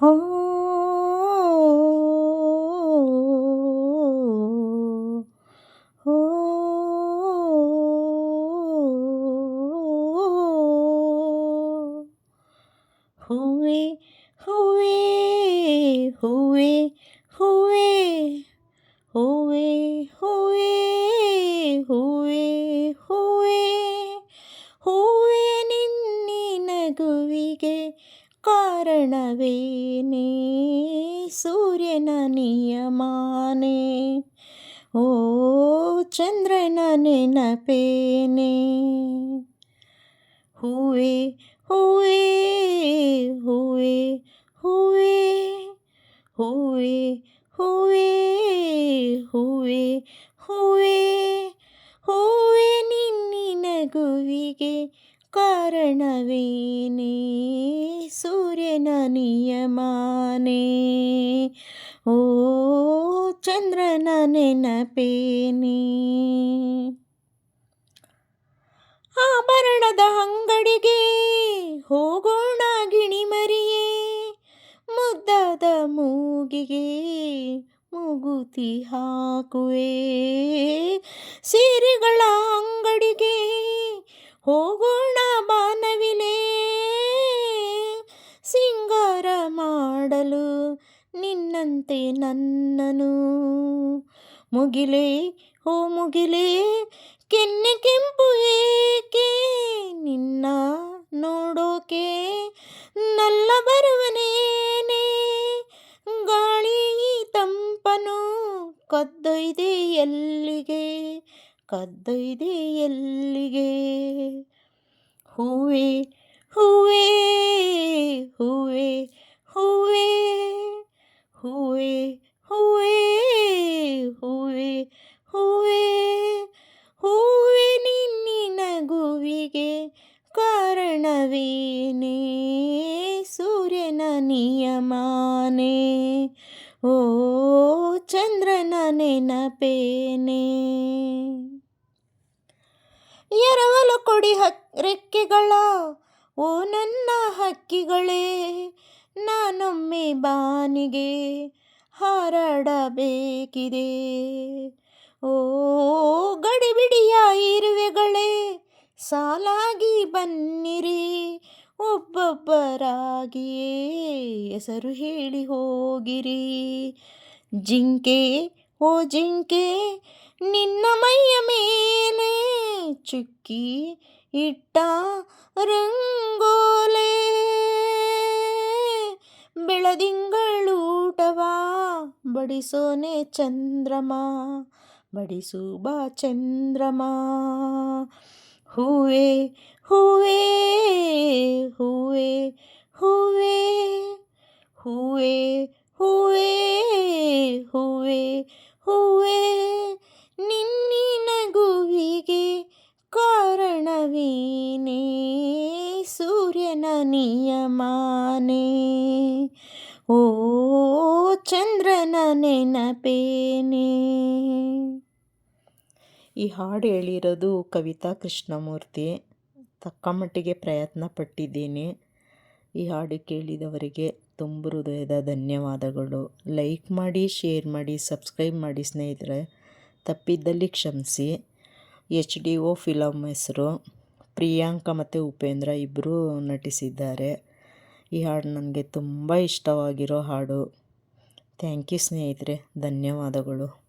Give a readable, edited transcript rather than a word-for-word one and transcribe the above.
ಹೋ ಹೋ ಹೂವೆ ಹೂವೆ ಹೂವೆ ಹೂವೆ ಹೂವೆ ಹೂವೆ ಹೂವೆ ಹೂವೆ ಹೂವೆ ನಿನ್ನೆ ನಗುವಿಗೆ ಕಾರಣವೇನೇ ಸೂರ್ಯನ ನಿಯಮಾನೇ ಓ ಚಂದ್ರನ ನೆನಪೇನೆ ಹೂವೆ ಹೂವೆ ಹೂವೆ ಹೂವೆ ಹೂವೆ ಹೂವೆ ಹೂವೆ ಹೂವೆ ಹೂವೆ ನಿನ್ನೆ ನಗುವಿಗೆ ಕಾರಣವೇನೇ ಸೂರ್ಯನ ನಿಯಮಾನೇ ಓ ಚಂದ್ರನ ನೆನಪೇನೇ ಆಭರಣದ ಅಂಗಡಿಗೆ ಹೋಗೋಣ ಗಿಣಿಮರಿಯೇ ಮುದ್ದಾದ ಮೂಗಿಗೆ ಮೂಗುತಿ ಹಾಕುವೆ ಸೀರೆಗಳ ಅಂಗಡಿಗೆ ಹೋಗೋಣ ಬಾನವಿಲೆ ಸಿಂಗಾರ ಮಾಡಲು ನಿನ್ನಂತೆ ನನ್ನನು ಮುಗಿಲೆ ಓ ಮುಗಿಲೆ ಕೆನ್ನೆ ಕೆಂಪು ಏಕೆ ನಿನ್ನ ನೋಡೋಕೆ ನಲ್ಲ ಬರುವನೇನೆ ಗಾಳಿ ತಂಪನು ಕದ್ದೊಯ್ದೆ ಎಲ್ಲಿಗೆ ಕದ್ದೊಯ್ದೆ ಎಲ್ಲಿಗೆ ಹೂವೆ ಹೂವೆ ಹೂವೆ ಹೂವೆ ಹೂವೆ ಹೂವೆ ಹೂವೆ ಹೂವೆ ಹೂವೆ ನಿನ್ನೆ ನಗುವಿಗೆ ಕಾರಣವೇನೇ ಸೂರ್ಯನ ನಿಯಮಾನೇ ಓ ಚಂದ್ರನ ನೆನಪೇನೆ ಎರವಲು ಕೊಡಿ ರೆಕ್ಕೆಗಳ ಓ ನನ್ನ ಹಕ್ಕಿಗಳೇ ನಾನೊಮ್ಮೆ ಬಾನಿಗೆ ಹಾರಾಡಬೇಕಿದೆ ಓ ಗಡಿಬಿಡಿಯ ಇರುವೆಗಳೇ ಸಾಲಾಗಿ ಬನ್ನಿರಿ ಒಬ್ಬೊಬ್ಬರಾಗಿಯೇ ಹೆಸರು ಹೇಳಿ ಹೋಗಿರಿ ಜಿಂಕೆ ಓ ಜಿಂಕೆ ನಿನ್ನ ಮೈಯ ಮೇಲೆ ಚುಕ್ಕಿ ಇಟ್ಟ ರಂಗೋಲೆ ಬೆಳದಿಂಗಳೂಟವ ಬಡಿಸೋನೆ ಚಂದ್ರಮ ಬಡಿಸು ಬಾ ಚಂದ್ರಮ ಹೂವೆ ಹೂವೆ ಹೂವೆ ಹೂವೆ ಹೂವೆ ಹೂವೆ ಹೂವೆ ಹೂವೆ ನಿನ್ನೆ ನಗುವಿಗೆ ಕಾರಣವೇನೇ ಸೂರ್ಯನ ನಿಯಮಾನೇ ಓ ಚಂದ್ರನ ನೆನಪೇನೆ. ಈ ಹಾಡು ಹೇಳಿರೋದು ಕವಿತಾ ಕೃಷ್ಣಮೂರ್ತಿ. ತಕ್ಕ ಮಟ್ಟಿಗೆ ಪ್ರಯತ್ನ ಪಟ್ಟಿದ್ದೀನಿ. ಈ ಹಾಡು ಕೇಳಿದವರಿಗೆ ತುಂಬ ಹೃದಯದ ಧನ್ಯವಾದಗಳು. ಲೈಕ್ ಮಾಡಿ, ಶೇರ್ ಮಾಡಿ, ಸಬ್ಸ್ಕ್ರೈಬ್ ಮಾಡಿ ಸ್ನೇಹಿತರೆ. ತಪ್ಪಿದ್ದಲ್ಲಿ ಕ್ಷಮಿಸಿ. HDO ಫಿಲಮ್ ಹೆಸರು. ಪ್ರಿಯಾಂಕಾ ಮತ್ತು ಉಪೇಂದ್ರ ಇಬ್ಬರು ನಟಿಸಿದ್ದಾರೆ. ಈ ಹಾಡು ನನಗೆ ತುಂಬ ಇಷ್ಟವಾಗಿರೋ ಹಾಡು. ಥ್ಯಾಂಕ್ ಯು ಸ್ನೇಹಿತರೆ, ಧನ್ಯವಾದಗಳು.